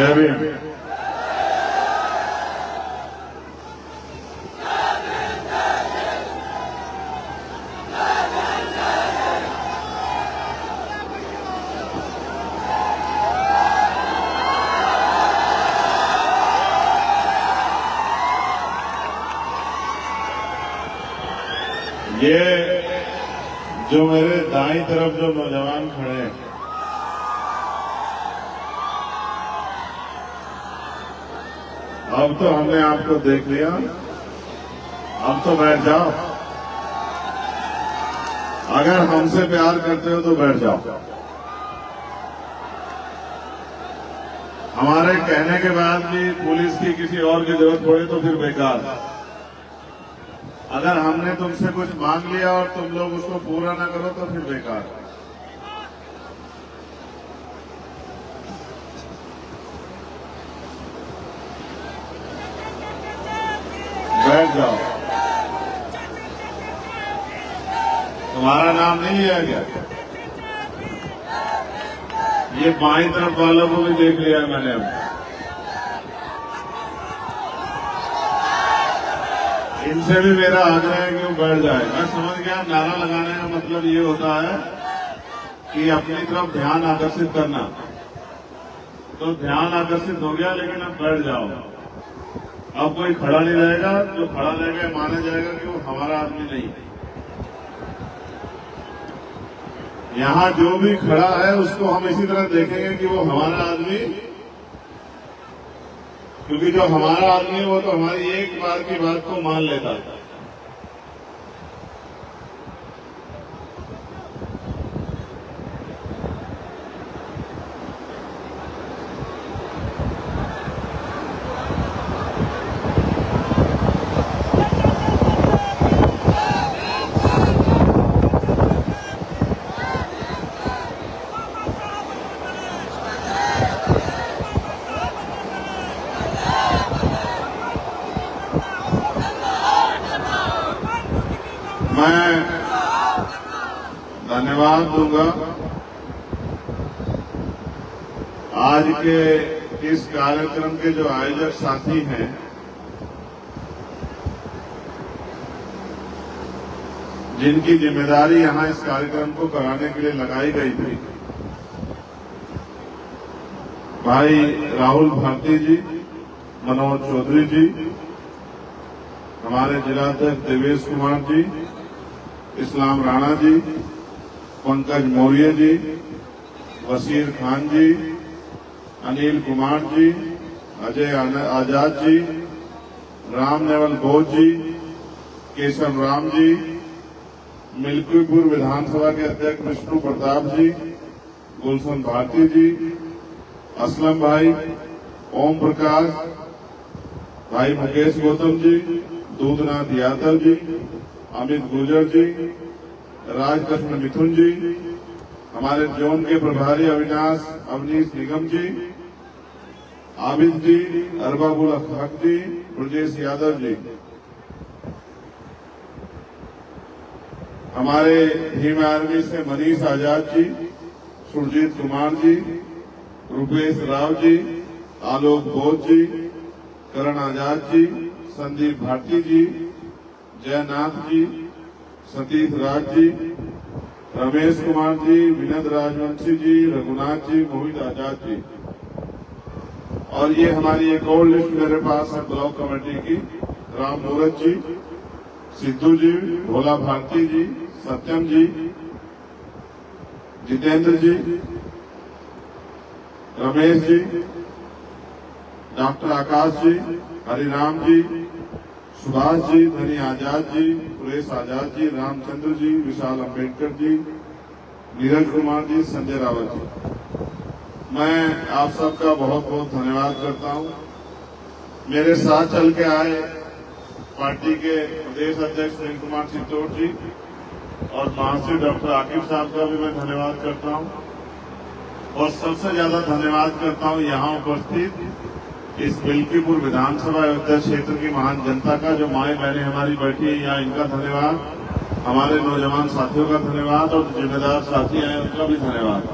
जय भीम। ये जो मेरे दाईं तरफ जो नौजवान खड़े हैं, अब तो हमने आपको देख लिया, अब तो बैठ जाओ। अगर हमसे प्यार करते हो तो बैठ जाओ। हमारे कहने के बाद भी पुलिस की किसी और की जरूरत पड़े तो फिर बेकार। अगर हमने तुमसे कुछ मांग लिया और तुम लोग उसको पूरा ना करो तो फिर बेकार। बैठ जाओ। तुम्हारा नाम नहीं लिया गया? ये बाईं तरफ वालों को भी देख लिया मैंने। अब इनसे भी मेरा आग्रह है कि वो बैठ जाए। मैं समझ गया नारा लगाने का मतलब ये होता है कि अपनी तरफ ध्यान आकर्षित करना। तो ध्यान आकर्षित हो गया, लेकिन अब बैठ जाओ। अब कोई खड़ा नहीं रहेगा। जो खड़ा रहेगा माना जाएगा कि वो हमारा आदमी नहीं। यहां जो भी खड़ा है उसको हम इसी तरह देखेंगे कि वो हमारा आदमी, क्योंकि जो हमारा आदमी है वो तो हमारी एक बार की बात को मान लेता है। मैं धन्यवाद दूंगा आज के इस कार्यक्रम के जो आयोजक साथी हैं, जिनकी जिम्मेदारी यहां इस कार्यक्रम को कराने के लिए लगाई गई थी। भाई राहुल भारती जी, मनोज चौधरी जी, हमारे जिलाध्यक्ष देवेश कुमार जी, इस्लाम राणा जी, पंकज मौर्य जी, वसीर खान जी, अनिल कुमार जी, अजय आजाद जी, राम नेवल घोष जी, केशव राम जी, मिल्कीपुर विधानसभा के अध्यक्ष विष्णु प्रताप जी, गुलशन भारती जी, असलम भाई, ओम प्रकाश, भाई मुकेश गौतम जी, दूधनाथ यादव जी, अमित गुर्जर जी, राजकृष्ण मिथुन जी, हमारे जोन के प्रभारी अवनीश निगम जी, आबिद जी, अरबाबुल हक जी, ब्रजेश यादव जी, हमारे भीम आर्मी से मनीष आजाद जी, सुरजीत कुमार जी, रुपेश राव जी, आलोक बोध जी, करण आजाद जी, संदीप भारती जी, जयनाथ जी, सतीश राज जी, रमेश कुमार जी, विनोद राजवंशी जी, रघुनाथ जी, मोहित आजाद जी। और ये हमारी एक और लिस्ट मेरे पास है ब्लॉक कमेटी की। राम मूरत जी, सिद्धू जी, भोला भारती जी, सत्यम जी, जितेंद्र जी, रमेश जी, डॉक्टर आकाश जी, हरिराम जी, सुभाष जी, धनी आजाद जी, सुरेश आजाद जी, रामचंद्र जी, विशाल अम्बेडकर जी, नीरज कुमार जी, संजय रावत जी। मैं आप सबका बहुत बहुत धन्यवाद करता हूं। मेरे साथ चल के आए पार्टी के प्रदेश अध्यक्ष सुनील कुमार चित्तौड़ जी और महासचिव डॉक्टर आकिब साहब का भी मैं धन्यवाद करता हूं। और सबसे ज्यादा धन्यवाद करता हूं यहां उपस्थित इस मिल्कीपुर विधानसभा अयोध्या क्षेत्र की महान जनता का, जो माएं बहनें हमारी बैठी है यहाँ, इनका धन्यवाद। हमारे नौजवान साथियों का धन्यवाद और जिम्मेदार साथी हैं उनका भी धन्यवाद।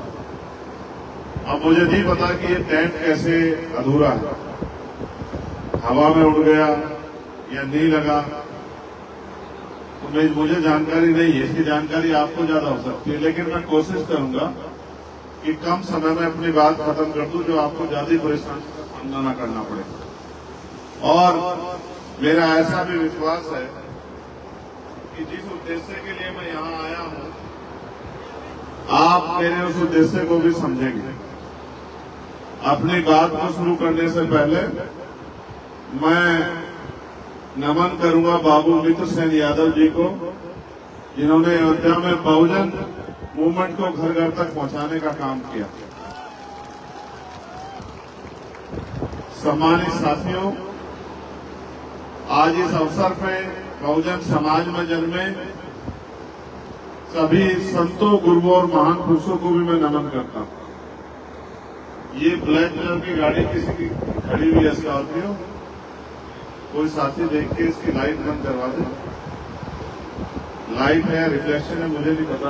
अब मुझे नहीं पता कि ये टेंट कैसे अधूरा है, हवा में उड़ गया या नहीं लगा, तो मुझे जानकारी नहीं है। इसकी जानकारी आपको ज्यादा हो सकती है, लेकिन मैं कोशिश करूंगा कि कम समय में अपनी बात खत्म कर दूं, जो आपको ज्यादा परेशानी का सामना न करना पड़े। और मेरा ऐसा भी विश्वास है कि जिस उद्देश्य के लिए मैं यहाँ आया हूँ, आप मेरे उस उद्देश्य को भी समझेंगे। अपनी बात को शुरू करने से पहले मैं नमन करूंगा बाबू मित्र सेन यादव जी को, जिन्होंने अयोध्या में बहुजन मूवमेंट को घर घर तक पहुंचाने का काम किया। सम्मानित साथियों, आज इस अवसर पे बहुजन समाज में जन्मे सभी संतों, गुरुओं और महान पुरुषों को भी मैं नमन करता हूं। ये ब्लैक कलर की गाड़ी किसी की खड़ी हुई है, स्कॉर्पियो, कोई साथी देख के इसकी लाइट बंद करवा दे। लाइट है, रिफ्लेक्शन है, मुझे नहीं पता।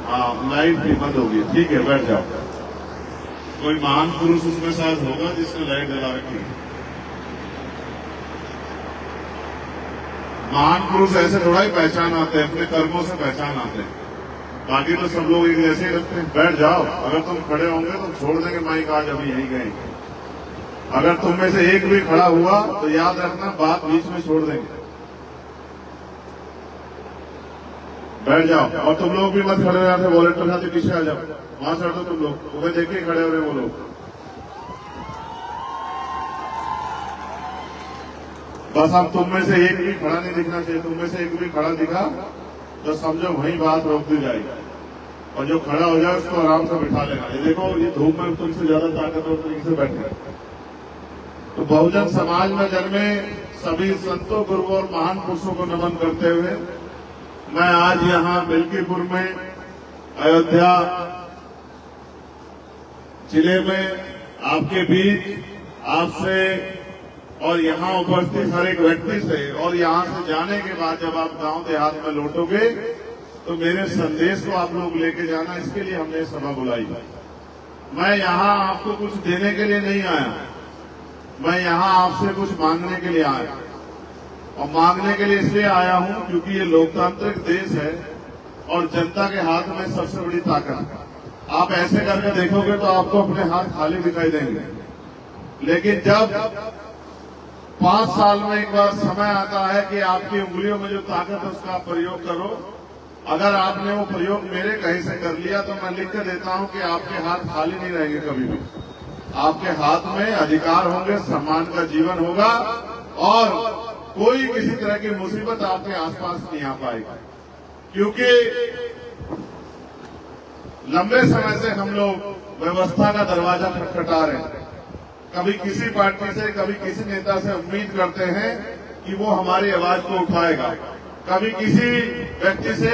हाँ, लाइट भी बंद होगी, ठीक है, बैठ जाओ। कोई महान पुरुष उसमें शायद होगा जिसने लाइट जला रखी है। महान पुरुष ऐसे थोड़ा ही पहचान आते हैं, अपने कर्मों से पहचान आते हैं। बाकी तो सब लोग एक जैसे ही रखते हैं। बैठ जाओ, अगर तुम खड़े होंगे तो छोड़ देंगे माइक, आज अभी यही गए। अगर तुम में से एक भी खड़ा हुआ तो याद रखना, बात बीच में छोड़ देंगे। बैठ जाओ, और तुम लोग भी मत खड़े रहते, वॉलेंटियर साथी पीछे आ जाओ, वहां से हटो तुम लोग, तुम्हें देख के खड़े हो रहे वो लोग। बस अब तुम में से एक भी खड़ा नहीं दिखना चाहिए। तुम में से एक भी खड़ा दिखा तो समझो वहीं बात रोक दी जाएगी, और जो खड़ा हो जाए उसको आराम से बिठा लेना। ये देखो, ये धूप में तुमसे ज्यादा ताकतवर तरीके से बैठे। तो बहुजन समाज में जन्मे सभी संतों, गुरुओं और महान पुरुषों को नमन करते हुए मैं आज यहाँ मिल्कीपुर में अयोध्या जिले में आपके बीच आपसे और यहाँ उपस्थित हर एक व्यक्ति से, और यहाँ से जाने के बाद जब आप गांव देहात में लौटोगे तो मेरे संदेश को आप लोग लेके जाना, इसके लिए हमने सभा बुलाई। मैं यहाँ आपको कुछ देने के लिए नहीं आया, मैं यहाँ आपसे कुछ मांगने के लिए आया। और मांगने के लिए इसलिए आया हूँ क्योंकि ये लोकतांत्रिक देश है और जनता के हाथ में सबसे बड़ी ताकत है। आप ऐसे करके देखोगे तो आपको अपने हाथ खाली दिखाई देंगे, लेकिन जब 5 साल में एक बार समय आता है कि आपकी उंगलियों में जो ताकत है उसका आप प्रयोग करो। अगर आपने वो प्रयोग मेरे कहीं से कर लिया तो मैं लिख कर देता हूं कि आपके हाथ खाली नहीं रहेंगे कभी भी। आपके हाथ में अधिकार होंगे, सम्मान का जीवन होगा, और कोई किसी तरह की मुसीबत आपके आसपास नहीं आ पाएगी। क्योंकि लंबे समय से हम लोग व्यवस्था का दरवाजा खटखटा रहे हैं। कभी किसी पार्टी से, कभी किसी नेता से उम्मीद करते हैं कि वो हमारी आवाज को उठाएगा, कभी किसी व्यक्ति से,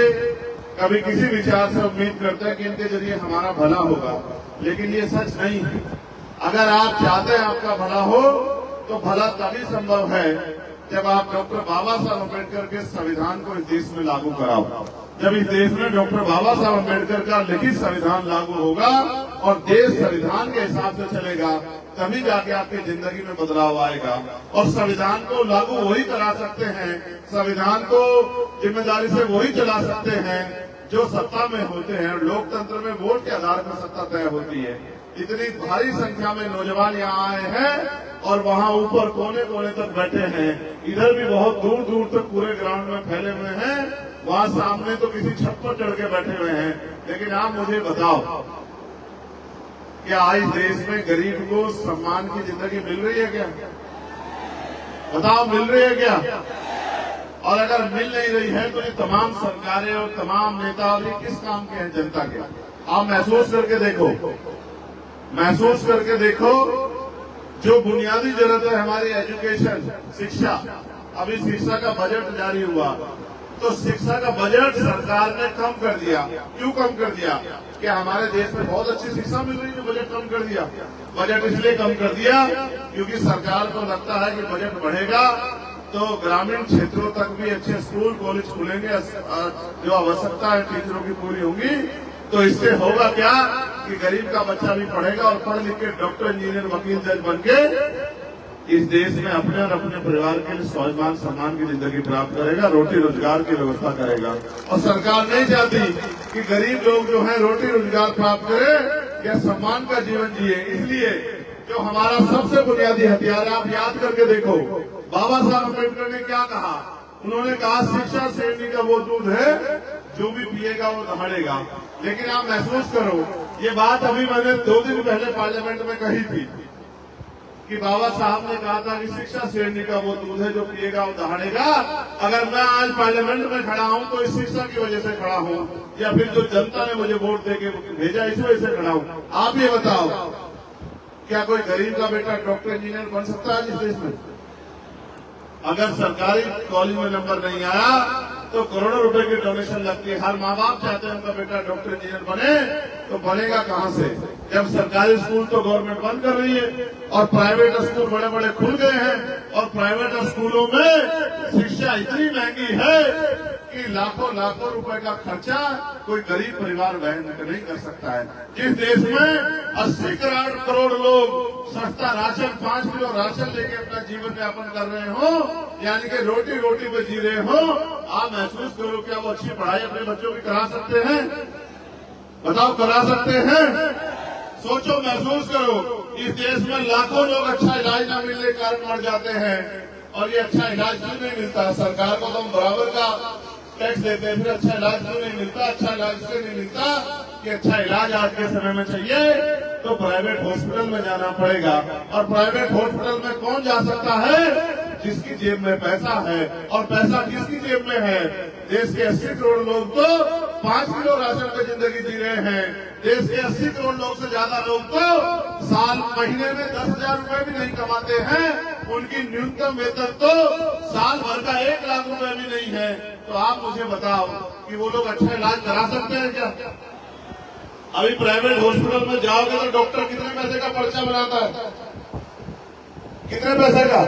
कभी किसी विचार से उम्मीद करते हैं कि इनके जरिए हमारा भला होगा, लेकिन ये सच नहीं है। अगर आप चाहते हैं आपका भला हो तो भला तभी संभव है जब आप डॉक्टर बाबा साहब अम्बेडकर के संविधान को इस देश में लागू कराओ। जब इस देश में डॉक्टर बाबा साहब अम्बेडकर का लिखित संविधान लागू होगा और देश संविधान के हिसाब से चलेगा, तभी जाके आपकी जिंदगी में बदलाव आएगा। और संविधान को लागू वही करा सकते हैं, संविधान को जिम्मेदारी से वही चला सकते हैं जो सत्ता में होते हैं। लोकतंत्र में वोट के आधार पर सत्ता तय होती है। इतनी भारी संख्या में नौजवान यहाँ आए हैं और वहाँ ऊपर कोने कोने तक बैठे हैं, इधर भी बहुत दूर दूर तक पूरे ग्राउंड में फैले हुए हैं, वहाँ सामने तो किसी छत पर चढ़ के बैठे हुए हैं। लेकिन आप मुझे बताओ, क्या आज देश में गरीब को सम्मान की जिंदगी मिल रही है क्या? बताओ, मिल रही है क्या? और अगर मिल नहीं रही है तो ये तमाम सरकारें और तमाम नेता और ये किस काम के हैं? जनता के। आप महसूस करके देखो, महसूस करके देखो। जो बुनियादी जरूरत है हमारी एजुकेशन, शिक्षा, अभी शिक्षा का बजट जारी हुआ तो शिक्षा का बजट सरकार ने कम कर दिया। क्यों कम कर दिया? कि हमारे देश में बहुत अच्छी शिक्षा मिल रही है, बजट कम कर दिया। बजट इसलिए कम कर दिया क्योंकि सरकार को लगता है कि बजट बढ़ेगा तो ग्रामीण क्षेत्रों तक भी अच्छे स्कूल कॉलेज खुलेंगे, जो आवश्यकता है टीचरों की पूरी होंगी। तो इससे होगा क्या कि गरीब का बच्चा भी पढ़ेगा और पढ़ लिख के डॉक्टर, इंजीनियर, वकील, जज बन के इस देश में अपने और अपने परिवार के लिए स्वाभिमान सम्मान की जिंदगी प्राप्त करेगा, रोटी रोजगार की व्यवस्था करेगा। और सरकार नहीं चाहती कि गरीब लोग जो है रोटी रोजगार प्राप्त करें या सम्मान का जीवन जिए। इसलिए जो हमारा सबसे बुनियादी हथियार है, आप याद करके देखो बाबा साहब अम्बेडकर ने क्या कहा। उन्होंने कहा शिक्षा शेरनी का वो दूध है जो भी पिएगा वो दहाड़ेगा। लेकिन आप महसूस करो, ये बात अभी मैंने 2 दिन पहले पार्लियामेंट में कही थी कि बाबा साहब ने कहा था कि शिक्षा शेरनी का वो दूध है जो पिएगा वो दहाड़ेगा। अगर मैं आज पार्लियामेंट में खड़ा हूं तो इस शिक्षा की वजह से खड़ा हूं, या फिर जो जनता ने मुझे वोट देके भेजा इस वजह से खड़ा हूं। आप ये बताओ, क्या कोई गरीब का बेटा डॉक्टर, इंजीनियर बन सकता है इस देश में? अगर सरकारी कॉलेज में नंबर नहीं आया तो करोड़ों रुपए की डोनेशन लगती है। हर माँ बाप चाहते हैं उनका बेटा डॉक्टर, इंजीनियर बने, तो बनेगा कहाँ से जब सरकारी स्कूल तो गवर्नमेंट बंद कर रही है और प्राइवेट स्कूल बड़े बड़े खुल गए हैं। और प्राइवेट स्कूलों में शिक्षा इतनी महंगी है कि लाखों लाखों रुपए का खर्चा कोई गरीब परिवार वहन नहीं कर सकता है। जिस देश में 80 करोड़ लोग सस्ता राशन, 5 किलो राशन लेके अपना जीवन यापन कर रहे हो, यानी कि रोटी रोटी पे जी रहे हो, आप महसूस करो क्या वो अच्छी पढ़ाई अपने बच्चों की करा सकते हैं? बताओ, करा सकते हैं? सोचो, महसूस करो, इस देश में लाखों लोग अच्छा इलाज न मिलने के कारण मर जाते हैं। और ये अच्छा इलाज क्यों नहीं मिलता? सरकार को तो हम बराबर का टैक्स देते हैं, फिर अच्छा इलाज क्यों नहीं मिलता? अच्छा इलाज इसलिए नहीं मिलता कि अच्छा इलाज आज के समय में चाहिए तो प्राइवेट हॉस्पिटल में जाना पड़ेगा। और प्राइवेट हॉस्पिटल में कौन जा सकता है? जिसकी जेब में पैसा है। और पैसा किसकी जेब में है? देश के 80 करोड़ लोग तो 5 किलो राशन पे जिंदगी जी रहे हैं। देश के 80 करोड़ लोग से ज्यादा लोग तो महीने में 10,000 रुपए भी नहीं कमाते हैं। उनकी न्यूनतम वेतन तो साल भर का 1 लाख रुपए भी नहीं है। तो आप मुझे बताओ कि वो लोग अच्छा इलाज करा सकते हैं क्या? अभी प्राइवेट हॉस्पिटल में जाओगे तो डॉक्टर कितने पैसे का पर्चा बनाता है? कितने पैसे का?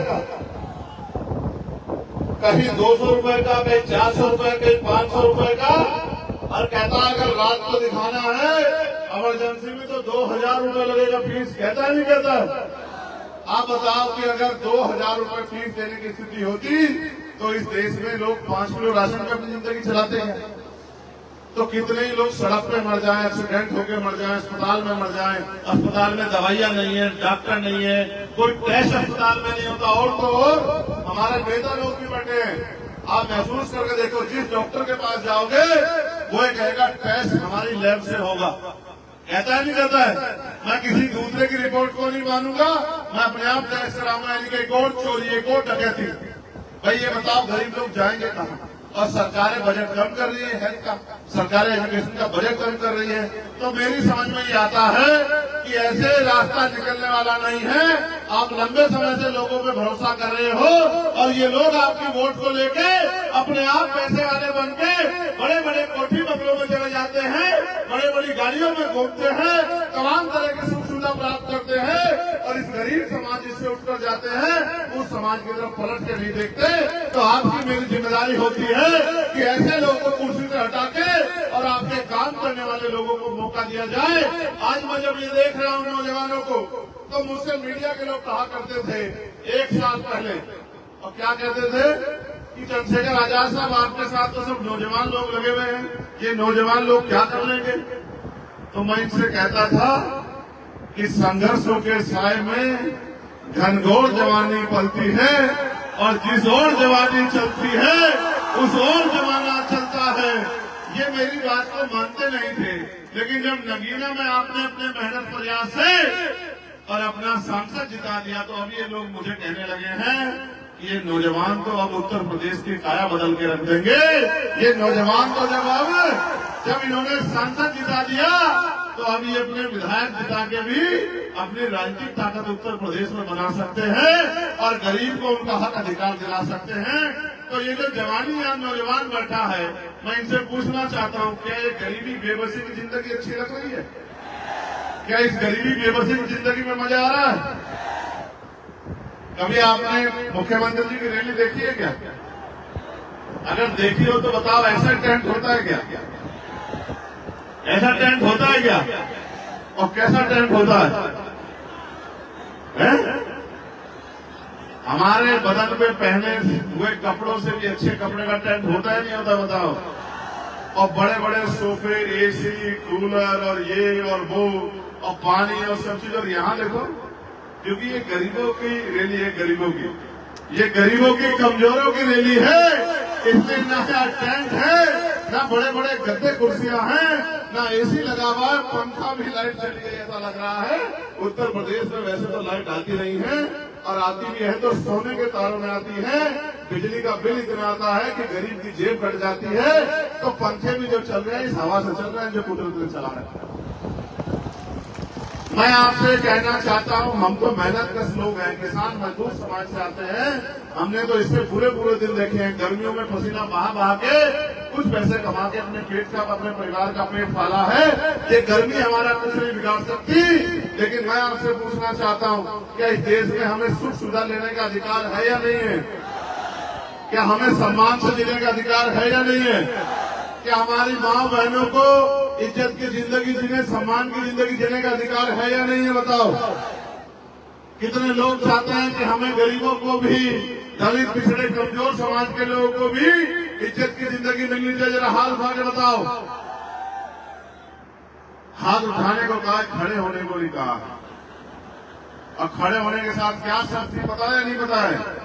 कहीं 200 रुपए का, कहीं 400 रुपए, कहीं 500 रुपए का। और कहता है अगर रात को दिखाना है इमरजेंसी में तो 2,000 रुपए लगेगा फीस। कहता नहीं कहता? आप बताओ कि अगर 2,000 रुपए फीस देने की स्थिति होती तो इस देश में लोग 5 किलो राशन पे अपनी जिंदगी चलाते हैं। तो कितने ही लोग सड़क पे मर जाएं, एक्सीडेंट होकर मर जाएं, अस्पताल में मर जाएं। अस्पताल में दवाइयां नहीं है, डॉक्टर नहीं है, कोई टेस्ट अस्पताल में नहीं होता। और तो और हमारे नेता लोग भी बैठे हैं। आप महसूस करके देखो, जिस डॉक्टर के पास जाओगे वो ये कहेगा टेस्ट हमारी लैब से होगा। कहता है नहीं कहता है? मैं किसी दूसरे की रिपोर्ट को नहीं मानूंगा, मैं अपने आप टेस्ट कराऊंगा। यानी कि एक और चोरी, एक और डकैती। भाई ये बताओ गरीब लोग जाएंगे कहाँ? और सरकारें बजट कम कर रही है हेल्थ का, सरकारें एजुकेशन का बजट कम कर रही है। तो मेरी समझ में ये आता है कि ऐसे रास्ता निकलने वाला नहीं है। आप लंबे समय से लोगों पे भरोसा कर रहे हो और ये लोग आपकी वोट को लेके अपने आप पैसे वाले बन के बड़े बड़े कोठी बंगलों में चले जाते हैं, बड़े बड़ी गाड़ियों में घूमते हैं, तमाम तरह की सुख सुविधा प्राप्त करते हैं। और इस गरीब समाज जिससे उठकर जाते हैं उस समाज की तरफ पलट के नहीं देखते। तो आपकी मेरी जिम्मेदारी होती है कि ऐसे लोगों को कुर्सी से हटा के और आपके काम करने वाले लोगों को मौका दिया जाए। आज मैं जब ये देख रहा हूँ नौजवानों को, तो मुझसे मीडिया के लोग कहा करते थे 1 साल पहले, और क्या कहते थे कि चंद्रशेखर आजाद साहब आपके साथ तो सब नौजवान लोग लगे हुए हैं, ये नौजवान लोग क्या कर लेंगे? तो मैं इनसे कहता था कि संघर्षों के साए में घनघोर जवानी पलती है और जिस ओर जवानी चलती है उस ओर जमाना चलता है। ये मेरी बात को मानते नहीं थे, लेकिन जब नगीना में आपने अपने मेहनत प्रयास से और अपना सांसद जिता दिया तो अब ये लोग मुझे कहने लगे हैं कि ये नौजवान तो अब उत्तर प्रदेश की काया बदल के रख देंगे। ये नौजवान तो जब इन्होंने सांसद जिता दिया तो अब ये अपने विधायक जिता के भी अपनी राजनीतिक ताकत उत्तर प्रदेश में बना सकते हैं और गरीब को उनका हक अधिकार दिला सकते हैं। तो ये जो जवानी या नौजवान बैठा है, मैं इनसे पूछना चाहता हूँ, क्या ये गरीबी बेबसी की जिंदगी अच्छी लग रही है? क्या इस गरीबी बेबसी की जिंदगी में मजा आ रहा है? कभी आपने मुख्यमंत्री जी की रैली देखी है क्या? अगर देखी हो तो बताओ, ऐसा टेंट होता है क्या? ऐसा टेंट होता है क्या? और कैसा टेंट होता है? हमारे बदन पे पहने हुए कपड़ों से भी अच्छे कपड़े का टेंट होता है नहीं होता बताओ? और बड़े बड़े सोफे, एसी, कूलर और ये और वो और पानी और सब चीज। और यहाँ देखो, क्योंकि ये गरीबों की रैली है, गरीबों की, ये गरीबों की, कमजोरों की रैली है, इसलिए ना टेंट है, ना बड़े बड़े गद्दे कुर्सियां हैं, ना एसी लगा हुआ है, पंखा भी, लाइट चली गई ऐसा लग रहा है। उत्तर प्रदेश में वैसे तो लाइट आती नहीं है, और आती भी है तो सोने के तारों में आती है। बिजली का बिल इतना आता है कि गरीब की जेब कट जाती है। तो पंखे भी जो चल रहे हैं इस हवा से चल रहे हैं जो कुदरत चला रहे हैं। मैं आपसे कहना चाहता हूं, हम तो मेहनत कश लोग हैं, किसान मजदूर समाज से आते हैं। हमने तो इससे पूरे दिन देखे हैं, गर्मियों में पसीना बहा बहा के कुछ पैसे कमा के अपने पेट का, अपने परिवार का पेट पाला है। ये गर्मी हमारा कुछ नहीं बिगाड़ सकती। लेकिन मैं आपसे पूछना चाहता हूं, क्या इस देश में हमें सुख सुविधा लेने का अधिकार है या नहीं है? क्या हमें सम्मान से जीने का अधिकार है या नहीं है? क्या हमारी माँ बहनों को इज्जत की जिंदगी जीने, सम्मान की जिंदगी जीने का अधिकार है या नहीं है? बताओ। कितने लोग चाहते हैं कि हमें गरीबों को भी, दलित, पिछड़े, कमजोर समाज के लोगों को भी इज्जत की जिंदगी मिलनी चाहिए? जरा हाथ उठा के बताओ। हाथ उठाने को कहा, खड़े होने को नहीं कहा। और खड़े होने के साथ क्या शर्त थी पता है या नहीं पता है?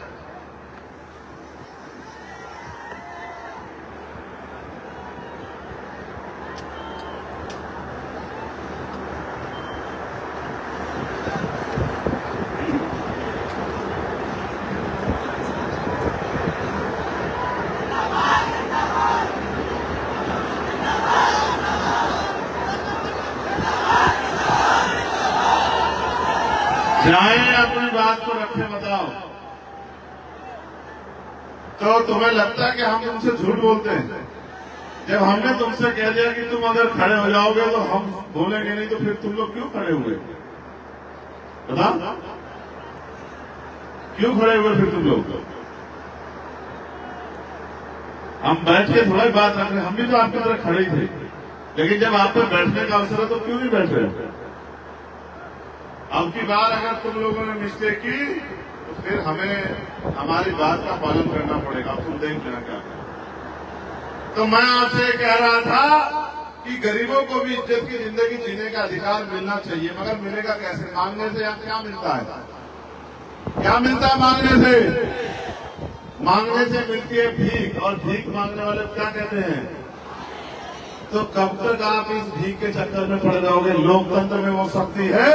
चाहे अपनी बात को रखे, बताओ। तो तुम्हें लगता है कि हम तुमसे झूठ बोलते हैं? जब हमने तुमसे कह दिया कि तुम अगर खड़े हो जाओगे तो हम बोलेंगे नहीं, तो फिर तुम लोग क्यों खड़े हुए? बताओ, क्यों खड़े हुए फिर तुम लोग? हम बैठ के थोड़ा ही बात रख रहे, हम भी तो आपकी तरह खड़े ही थे। लेकिन जब आप पे बैठने का अवसर है तो क्यों नहीं बैठ रहे? अब की बार अगर तुम लोगों ने मिस्टेक की तो फिर हमें हमारी बात का पालन करना पड़ेगा। तुम देख लेना क्या। तो मैं आपसे कह रहा था कि गरीबों को भी इज्जत की जिंदगी जीने का अधिकार मिलना चाहिए, मगर मिलेगा कैसे? मांगने से या क्या मिलता है? क्या मिलता है मांगने से? मांगने से मिलती है भीख, और भीख मांगने वाले क्या कहते हैं? तो कब तक आप इस भीख के चक्कर में पड़ जाओगे? लोकतंत्र में वो शक्ति है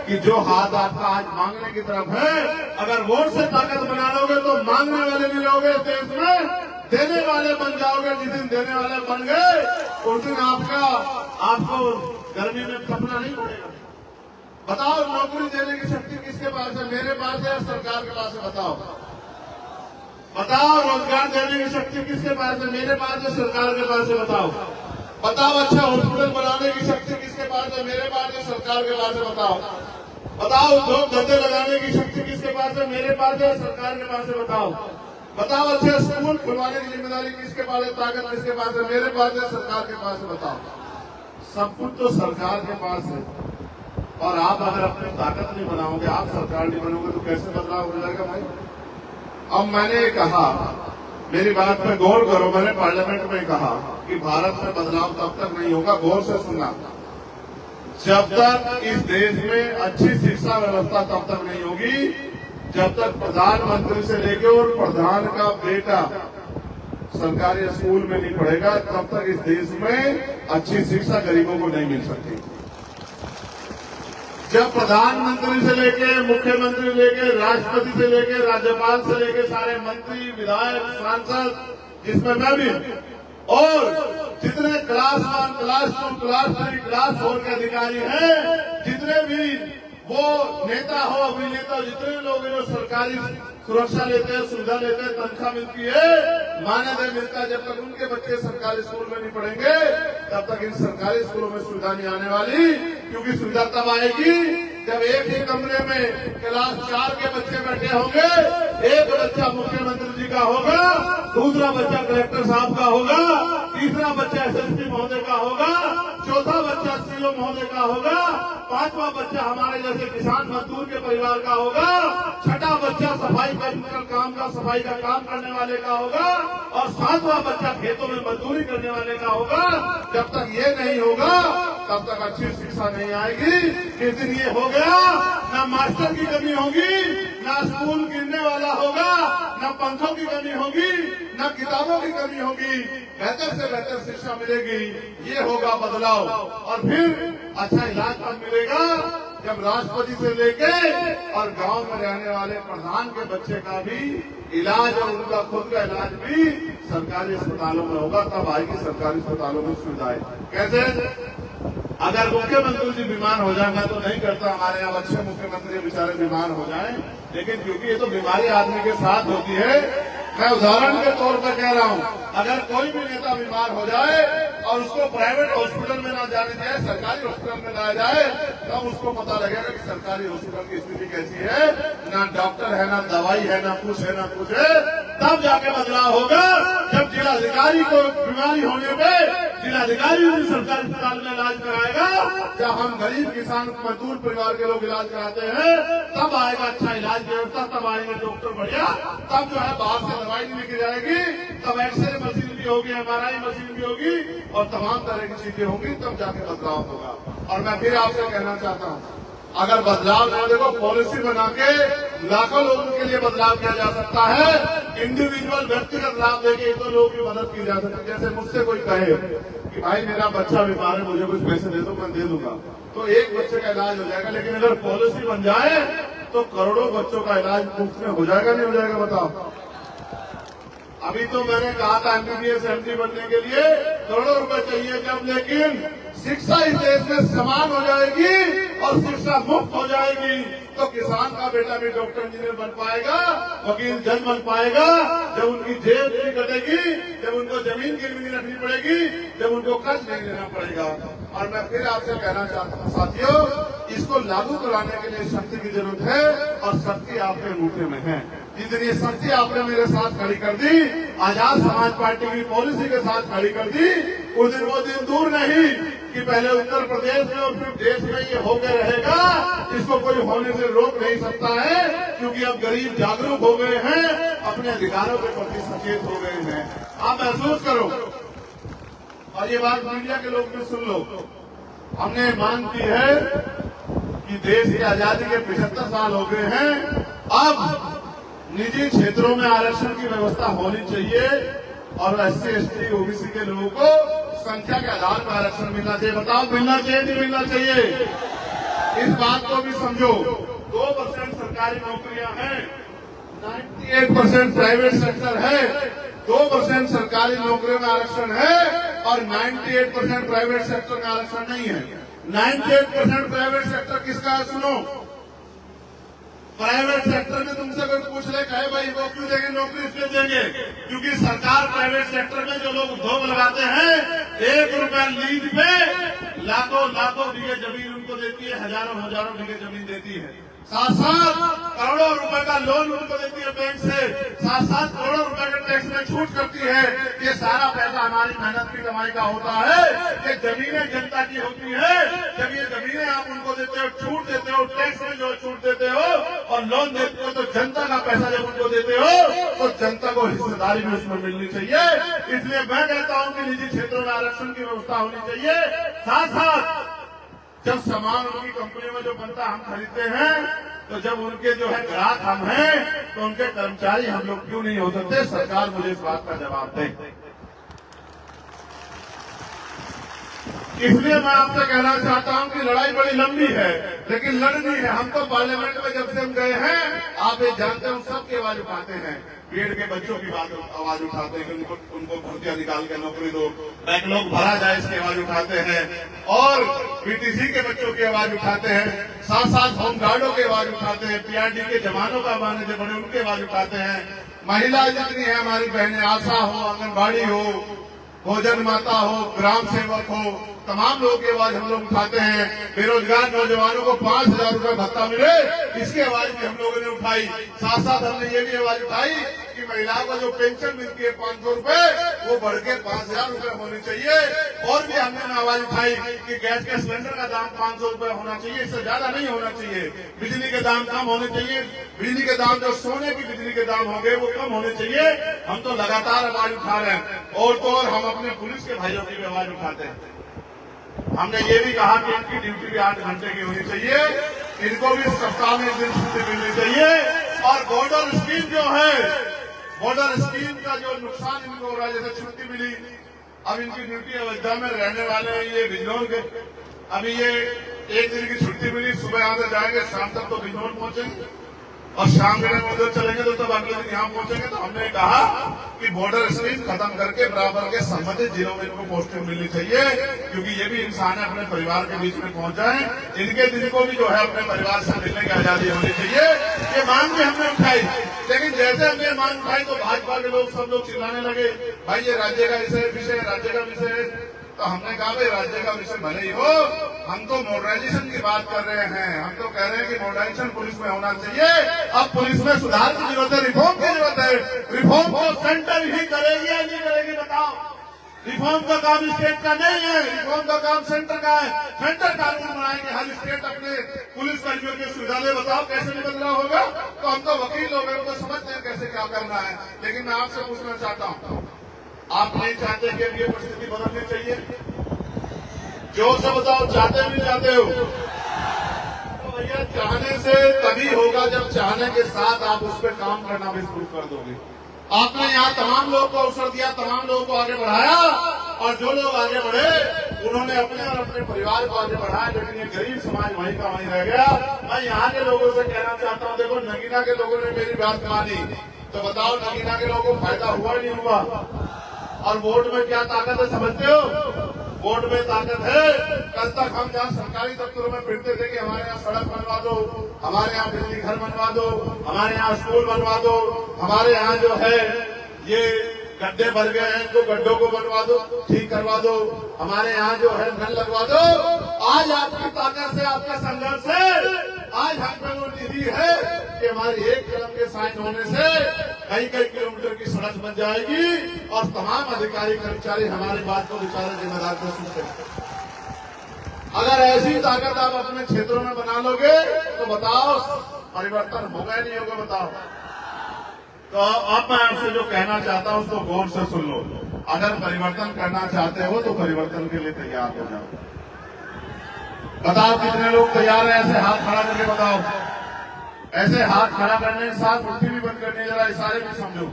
कि जो हाथ आपका आज मांगने की तरफ है, अगर वोट से ताकत बना लोगे तो मांगने वाले भी लोगे देश में, देने वाले बन जाओगे। जिस दिन देने वाले बन गए उस दिन आपको गर्मी में कपड़ा नहीं पड़ेगा। बताओ, नौकरी देने की शक्ति किसके पास है? मेरे पास है या सरकार के पास है? बताओ बताओ। रोजगार देने की शक्ति किसके पास है? मेरे पास है, सरकार के पास है? बताओ बताओ। अच्छा हॉस्पिटल बनाने की शक्ति किसके पास है? मेरे पास है, सरकार के पास है? बताओ बताओ। उद्योग धंधे लगाने की शक्ति किसके पास है? मेरे पास है, सरकार के पास है? बताओ बताओ। अच्छा स्कूल खुलवाने की जिम्मेदारी किसके पास है? ताकत किसके पास है? मेरे पास है, सरकार के पास है? बताओ। सब कुछ तो सरकार के पास है। और आप अगर अपनी ताकत नहीं बनाओगे, आप सरकार नहीं बनोगे, तो कैसे बदलाव हो जाएगा भाई? अब मैंने कहा, मेरी बात पर गौर करो, मैंने पार्लियामेंट में कहा कि भारत में बदलाव तब तक नहीं होगा, गौर से सुनना, जब तक इस देश में अच्छी शिक्षा व्यवस्था तब तक नहीं होगी, जब तक प्रधानमंत्री से लेकर और प्रधान का बेटा सरकारी स्कूल में नहीं पढ़ेगा, तब तक इस देश में अच्छी शिक्षा गरीबों को नहीं मिल सकती। जब प्रधानमंत्री से लेके, मुख्यमंत्री से लेके, राष्ट्रपति से लेके, राज्यपाल से लेके सारे मंत्री, विधायक, सांसद, जिसमें मैं भी, और जितने क्लास 1, क्लास 2, क्लास 3, क्लास 4 के अधिकारी हैं, जितने भी वो नेता हो, अभिनेता, जितने लोग जो सरकारी सुरक्षा लेते हैं, सुविधा लेते हैं, तनख्वाह मिलती है, मानदेय मिलता है, जब तक उनके बच्चे सरकारी स्कूल में नहीं पढ़ेंगे तब तक इन सरकारी स्कूलों में सुविधा नहीं आने वाली। क्योंकि सुविधा तब आएगी जब एक ही कमरे में क्लास 4 के बच्चे बैठे होंगे, एक बच्चा मुख्यमंत्री जी का होगा, दूसरा बच्चा कलेक्टर साहब का होगा, तीसरा बच्चा एसएसपी महोदय का होगा, चौथा बच्चा सीओ महोदय का होगा, पांचवा बच्चा हमारे जैसे किसान मजदूर के परिवार का होगा, छठा बच्चा सफाई का काम करने वाले का होगा और सातवां बच्चा खेतों में मजदूरी करने वाले का होगा। जब तक ये नहीं होगा तब तक अच्छी शिक्षा नहीं आएगी। जिस दिन ये हो गया, न मास्टर की कमी होगी, न स्कूल गिरने वाला होगा, न पंखों की कमी होगी, न किताबों की कमी होगी, बेहतर से बेहतर शिक्षा मिलेगी। ये होगा बदलाव। और फिर अच्छा इलाज कब मिलेगा? जब राष्ट्रपति से लेके और गांव में रहने वाले प्रधान के बच्चे का भी इलाज और उनका खुद का इलाज भी सरकारी अस्पतालों में होगा। तब आएगी सरकारी अस्पतालों में सुविधाएं। कैसे? अगर मुख्यमंत्री जी बीमार हो जाए, मैं तो नहीं करता हमारे यहाँ अच्छे मुख्यमंत्री बेचारे बीमार हो जाएं, लेकिन क्योंकि ये तो बीमारी आदमी के साथ होती है, मैं उदाहरण के तौर पर कह रहा हूँ, अगर कोई भी नेता बीमार हो जाए और उसको प्राइवेट हॉस्पिटल में ना जाने जाए, सरकारी हॉस्पिटल में लाया जाए, तब उसको पता लगेगा कि सरकारी हॉस्पिटल की स्थिति कैसी है। ना डॉक्टर है, ना दवाई है, ना कुछ है, ना कुछ है। तब जाके बदलाव होगा जब जिलाधिकारी को बीमारी होने पे जिलाधिकारी भी सरकारी अस्पताल में इलाज कराएगा। जब हम गरीब किसान मजदूर परिवार के लोग इलाज कराते हैं, तब आएगा अच्छा इलाज व्यवस्था, तब आएंगे डॉक्टर बढ़िया, तब जो है बाहर से दवाई नहीं लेके जाएगी, तब एक्सरे मशीन भी होगी, MRI मशीन भी होगी और तमाम तरह की चीजें होंगी, तब जाके बदलाव होगा। और मैं फिर आपसे कहना चाहता हूँ, अगर बदलाव ना देखो, पॉलिसी बना के लाखों लोगों के लिए बदलाव किया जा सकता है। इंडिविजुअल व्यक्तिगत लाभ देके एक दो लोगों की मदद की जा सकती है। जैसे मुझसे कोई कहे कि भाई मेरा बच्चा बीमार है, मुझे कुछ पैसे दे दो, मैं दे दूंगा, तो एक बच्चे का इलाज हो जाएगा। लेकिन अगर पॉलिसी बन जाए तो करोड़ों बच्चों का इलाज मुफ्त में हो जाएगा, नहीं हो जाएगा? बताओ। अभी तो मैंने कहा था MBBS MD बनने के लिए करोड़ों रुपए चाहिए जब, लेकिन शिक्षा इस देश में समान हो जाएगी और शिक्षा मुफ्त हो जाएगी तो किसान का बेटा भी डॉक्टर इंजीनियर बन पाएगा, वकील जज बन पाएगा। जब उनकी जेब नहीं कटेगी, जब उनको जमीन गिरवी नहीं रखनी पड़ेगी, जब उनको कर्ज नहीं लेना पड़ेगा। और मैं फिर आपसे कहना चाहता हूँ साथियों, इसको लागू कराने के लिए शक्ति की जरूरत है और शक्ति आपके अंगूठे में है। जितनी ये शक्ति आपने मेरे साथ खड़ी कर दी, आजाद समाज पार्टी की पॉलिसी के साथ खड़ी कर दी, उस दिन वो दिन दूर नहीं कि पहले उत्तर प्रदेश में और फिर देश में ये होकर रहेगा। इसको कोई होने से रोक नहीं सकता है, क्योंकि अब गरीब जागरूक हो गए हैं, अपने अधिकारों के प्रति सचेत हो गए हैं। आप महसूस करो, और ये बात मीडिया के लोग भी सुन लो, हमने मांग की है कि देश की आजादी के 75 साल हो गए हैं, अब निजी क्षेत्रों में आरक्षण की व्यवस्था होनी चाहिए और SC ST OBC के लोगों को संख्या के आधार पर आरक्षण मिलना चाहिए। बताओ, मिलना चाहिए नहीं मिलना चाहिए? इस बात को भी समझो। 2% सरकारी नौकरियां हैं, 98% प्राइवेट सेक्टर है, 2% सरकारी नौकरियों में आरक्षण है और 98% प्राइवेट सेक्टर में आरक्षण नहीं है। 98% प्राइवेट सेक्टर किसका है? सुनो, प्राइवेट सेक्टर में तुमसे कोई पूछ ले, कहे भाई वो क्यों देंगे नौकरी? इसलिए देंगे क्योंकि सरकार प्राइवेट सेक्टर में जो लोग उद्योग लगाते हैं, 1 रुपया लीज पे लाखों बीघे जमीन उनको देती है, हजारों बीघे जमीन देती है, साथ करोड़ों रुपए का लोन उनको देती है बैंक से, साथ करोड़ों रुपए के टैक्स में छूट करती है। ये सारा पैसा हमारी मेहनत की कमाई का होता है। ये जमीनें जनता की होती है। जब ये जमीनें आप उनको देते हो, छूट देते हो, टैक्स में जो छूट देते हो और लोन देते हो, तो जनता का पैसा जब उनको देते हो तो जनता को हिस्सेदारी भी उसमें मिलनी चाहिए। इसलिए मैं कहता हूँ कि निजी क्षेत्रों में आरक्षण की व्यवस्था होनी चाहिए। साथ जब सामान उनकी कंपनियों में जो बनता हम खरीदते हैं, तो जब उनके जो है ग्राहक हम हैं, तो उनके कर्मचारी हम लोग क्यों नहीं हो सकते? सरकार मुझे इस बात का जवाब दे। इसलिए मैं आपसे कहना चाहता हूं कि लड़ाई बड़ी लंबी है, लेकिन लड़नी है। हम तो पार्लियामेंट में जब से हम गए हैं, आप ये जानते हैं, सबकी आवाज उठाते हैं। बीएड के बच्चों की आवाज उठाते हैं कि उनको भर्तियां निकाल के नौकरी दो, बैकलॉग भरा जाए, इसकी आवाज उठाते हैं। और BTC के बच्चों की आवाज उठाते हैं, साथ होमगार्डों की आवाज उठाते हैं, PRD के जवानों का माने जो बड़े उनकी आवाज उठाते हैं। महिला जितनी है हमारी बहनें, आशा हो, आंगनबाड़ी हो, भोजन माता हो, ग्राम सेवक हो, तमाम लोगों की आवाज हम लोग उठाते हैं। बेरोजगार नौजवानों को 5,000 रुपए भत्ता मिले, इसकी आवाज भी हम लोगों ने उठाई। साथ हमने ये भी आवाज उठाई कि महिलाओं को जो पेंशन मिलती है 500 रुपए, वो बढ़ के 5000 रुपए होनी चाहिए। और भी हमने आवाज उठाई कि गैस के सिलेंडर का दाम 500 रुपए होना चाहिए, इससे ज्यादा नहीं होना चाहिए। बिजली के दाम कम होने चाहिए, बिजली के दाम जो सोने की बिजली के दाम होंगे वो कम होने चाहिए। हम तो लगातार आवाज उठा रहे हैं। और तो और हम अपने पुलिस के भाइयों की भी आवाज उठाते हैं। हमने ये भी कहा कि इनकी ड्यूटी भी 8 घंटे की होनी चाहिए, इनको भी सप्ताह में 1 दिन छुट्टी मिलनी चाहिए। और बॉर्डर स्कीम जो है, बॉर्डर स्कीम का जो नुकसान इनको हो रहा है, जैसे छुट्टी मिली, अब इनकी ड्यूटी अयोध्या में रहने वाले हैं ये बिजनौर के, अभी ये 1 दिन की छुट्टी मिली, सुबह यहाँ से जाएंगे, शाम तक तो बिजनौर पहुंचेंगे और शाम के टाइम उधर चलेंगे तो तब अगले दिन यहाँ पहुंचेंगे। तो हमने कहा कि बॉर्डर स्कीम खत्म करके बराबर के संबंधित जिलों में इनको पोस्टिंग मिलनी चाहिए, क्योंकि ये भी इंसान है, अपने परिवार के बीच में पहुंच जाए। इनके दिन को भी जो है अपने परिवार से मिलने की आजादी होनी चाहिए। ये मांग भी हमने उठाई, लेकिन जैसे हमने मांग उठाई तो भाजपा के लोग सब लोग चिल्लाने लगे, भाई ये राज्य का विषय, राज्य का विषय है। तो हमने कहा भाई राज्य का विषय भले ही हो, हम तो मॉडर्नाइजेशन की बात कर रहे हैं। हम तो कह रहे हैं कि मॉडर्नाइजेशन पुलिस में होना चाहिए। अब पुलिस में सुधार की जरूरत है, रिफॉर्म की जरूरत है। रिफॉर्म को सेंटर ही करेगी या नहीं करेगी बताओ? रिफॉर्म का काम स्टेट का नहीं है, रिफॉर्म का काम सेंटर का है। सेंटर कानून बनाएंगे, हर स्टेट अपने पुलिस कर्मियों की सुविधा ले। बताओ कैसे नहीं बदलाव होगा? तो हम तो वकील लोग हैं, तो समझते हैं कैसे क्या करना है। लेकिन मैं आपसे पूछना चाहता हूँ, आप नहीं चाहते कि अब ये परिस्थिति बदलनी चाहिए? जोर से बताओ, चाहते भी चाहते हो? तो भैया चाहने से तभी होगा जब चाहने के साथ आप उस पर काम करना भी शुरू कर दोगे। आपने यहाँ तमाम लोगों को अवसर दिया, तमाम लोगों को आगे बढ़ाया, और जो लोग आगे बढ़े उन्होंने अपने और अपने परिवार को आगे बढ़ाया, लेकिन ये गरीब समाज वहीं का वहीं रह गया। मैं यहाँ के लोगों से कहना चाहता हूँ, देखो नगीना के लोगों ने मेरी बात मानी, तो बताओ नगीना के लोगों को फायदा हुआ नहीं हुआ? और वोट में क्या ताकत है समझते हो? वोट में ताकत है। कल तक हम जहाँ सरकारी दफ्तरों में फिरते थे कि हमारे यहाँ सड़क बनवा दो, हमारे यहाँ बिजली घर बनवा दो, हमारे यहाँ स्कूल बनवा दो, हमारे यहाँ जो है ये गड्ढे भर गए हैं तो गड्ढों को बनवा दो, ठीक करवा दो, हमारे यहाँ जो है नल लगवा दो। आज आपकी ताकत से, आपके संघर्ष से आज हम पे वो निधि है कि हमारी एक कलम के साइन होने से कई कई किलोमीटर की सड़क बन जाएगी और तमाम अधिकारी कर्मचारी हमारी बात को बेचारे जिम्मेदार को सुनते हैं। अगर ऐसी ताकत आप अपने क्षेत्रों में बना लोगे तो बताओ परिवर्तन होगा या नहीं होगा? बताओ। तो अब मैं आपसे जो कहना चाहता हूं उसको गौर से सुन लो। अगर परिवर्तन करना चाहते हो तो परिवर्तन के लिए तैयार हो जाओ। बताओ कितने लोग तैयार हैं? ऐसे हाथ खड़ा करके बताओ। ऐसे हाथ खड़ा करने के साथ मुट्ठी भी बंद करने, जरा इशारे भी समझो।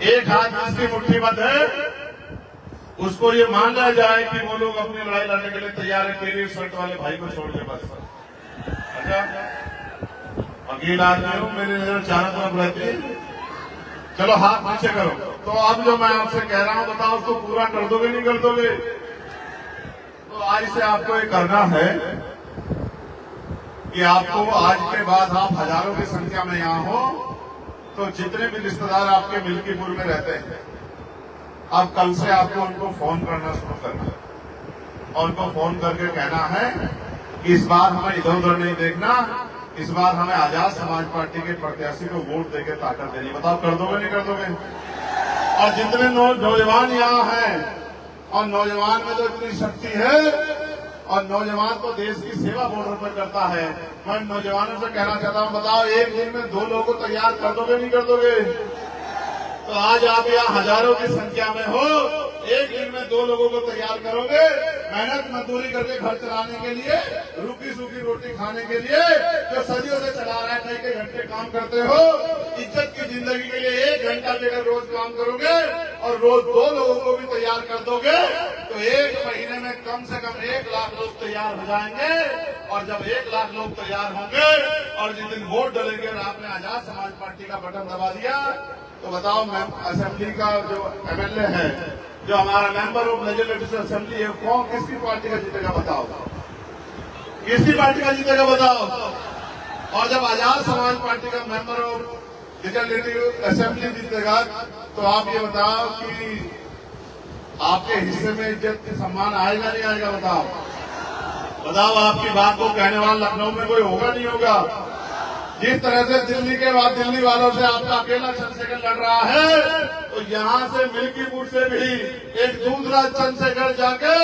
एक हाथ जिसकी मुट्ठी बंद है उसको ये मान लिया जाए कि वो लोग अपनी लड़ाई लड़ने के लिए तैयार है, तेरी शर्ट वाले भाई को छोड़ के बस। अच्छा वकील आदमी हूं, मेरी नजर चारों तरफ रहती है। चलो हाथ नीचे करो। तो अब जो मैं आपसे कह रहा हूं बताओ उसको पूरा कर दोगे नहीं कर दोगे? तो आज से आपको ये करना है कि आपको आज के बाद आप हजारों की संख्या में यहाँ हो तो जितने भी रिश्तेदार आपके मिल्कीपुर में रहते हैं, अब कल से आपको उनको फोन करना शुरू करना है और उनको फोन करके कहना है कि इस बार हमें इधर उधर नहीं देखना, इस बार हमें आजाद समाज पार्टी के प्रत्याशी को वोट देकर ताकत देनी। बताओ कर दोगे नहीं कर दोगे? और जितने नौजवान यहाँ हैं, और नौजवान में तो इतनी शक्ति है, और नौजवान तो देश की सेवा बॉर्डर पर करता है। मैं नौजवानों से कहना चाहता हूँ बताओ एक दिन में 2 लोगों को तैयार कर दोगे नहीं कर दोगे? तो आज आप यहाँ हजारों की संख्या में हो, एक दिन में 2 लोगों को तैयार करोगे, मेहनत मजदूरी करके घर चलाने के लिए, रूखी सूखी रोटी खाने के लिए, जो सदियों से चला रहा है, कई घंटे काम करते हो, इज्जत की जिंदगी के लिए 1 घंटा लेकर रोज काम करोगे और रोज 2 लोगों को भी तैयार कर दोगे तो 1 महीने में कम से कम 1 लाख लोग तैयार हो जाएंगे। और जब 1 लाख लोग तैयार होंगे और जिस दिन वोट डलेंगे और आपने आजाद समाज पार्टी का बटन दबा दिया तो बताओ मैम असेंबली का जो एमएलए है, जो हमारा मेंबर ऑफ लेजिस्लेटिव असेंबली है, कौन किसकी पार्टी का जीतेगा बताओ? किसकी पार्टी का जीतेगा बताओ? और जब आजाद समाज पार्टी का मेंबर ऑफ लेजिस्लेटिव असेंबली जीतेगा तो आप ये बताओ कि आपके हिस्से में इज्जत सम्मान आएगा नहीं आएगा? बताओ बताओ। आपकी बात को कहने वाला लखनऊ में कोई होगा नहीं होगा? जिस तरह से दिल्ली के बाद दिल्ली वालों से आपका अकेला चंद्रशेखर लड़ रहा है, तो यहाँ से मिल्कीपुर से भी एक दूसरा चंद्रशेखर जाके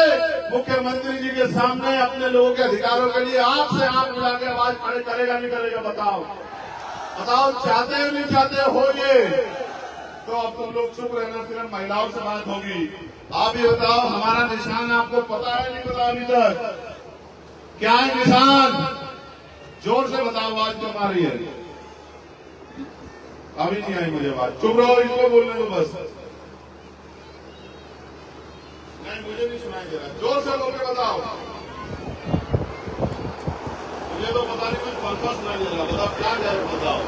मुख्यमंत्री जी के सामने अपने लोगों के अधिकारों के लिए आपसे आप मिला के आवाज खड़े करेगा नहीं करेगा? बताओ बताओ, चाहते हो नहीं चाहते हो ये? तो अब तुम लोग चुप रहना, सिर्फ महिलाओं से बात होगी। आप ये बताओ, हमारा निशान आपको पता है नहीं पता अभी तक? क्या है निशान? जोर से बताओ, आवाज क्यों आ रही है? अभी नहीं आई मुझे बात। चुप रहो, इसको बोलने दो बस। नहीं, मुझे नहीं सुनाई दे रहा। जोर से बोल के बताओ। मुझे तो पता नहीं, कुछ फलफा सुनाई दे रहा। बताओ क्या जा रहा है, बताओ।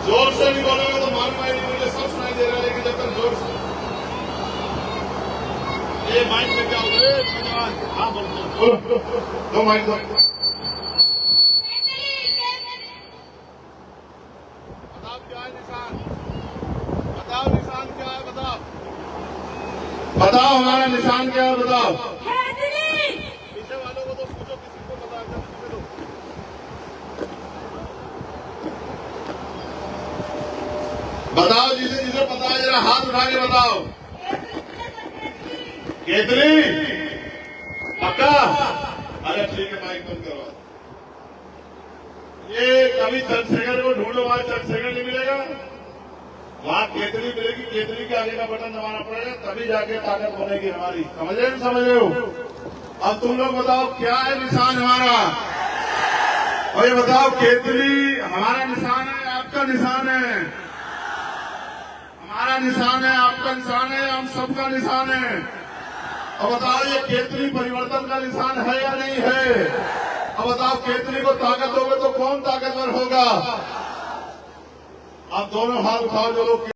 जोर से नहीं बोलोगे तो मालूम है नहीं, मुझे सब सुनाई दे रहा है, लेकिन जब तक जोर से ये माइक में क्या होता है? हाँ बोलो, दो माइक दो। बताओ क्या है निशान? बताओ निशान क्या है? बताओ बताओ, हमारा निशान क्या है? बताओ। पीछे वालों को तो पूछो, किसी को पता है? बताओ, जिसे जिसे पता है जरा हाथ उठा के बताओ। केतली पक्का? अरे ठीक है, माइक बंद करो। ये कभी चंद्रशेखर को ढूंढो, वहां चंद्रशेखर नहीं मिलेगा, वहां केतली मिलेगी। केतली के आगे का बटन दबाना पड़ेगा, तभी जाके ताकत बनेगी हमारी। समझ रहे समझ रहे हो? अब तुम लोग बताओ क्या है निशान हमारा? और ये बताओ, केतली हमारा निशान है, आपका निशान है? हमारा निशान है, आपका निशान है, हम सबका निशान है। अब बताओ, ये केतली परिवर्तन का निशान है या नहीं है? अब बताओ, केतली को ताकत दोगे तो कौन ताकतवर होगा? आप दोनों हाथ उठाओ जो लोग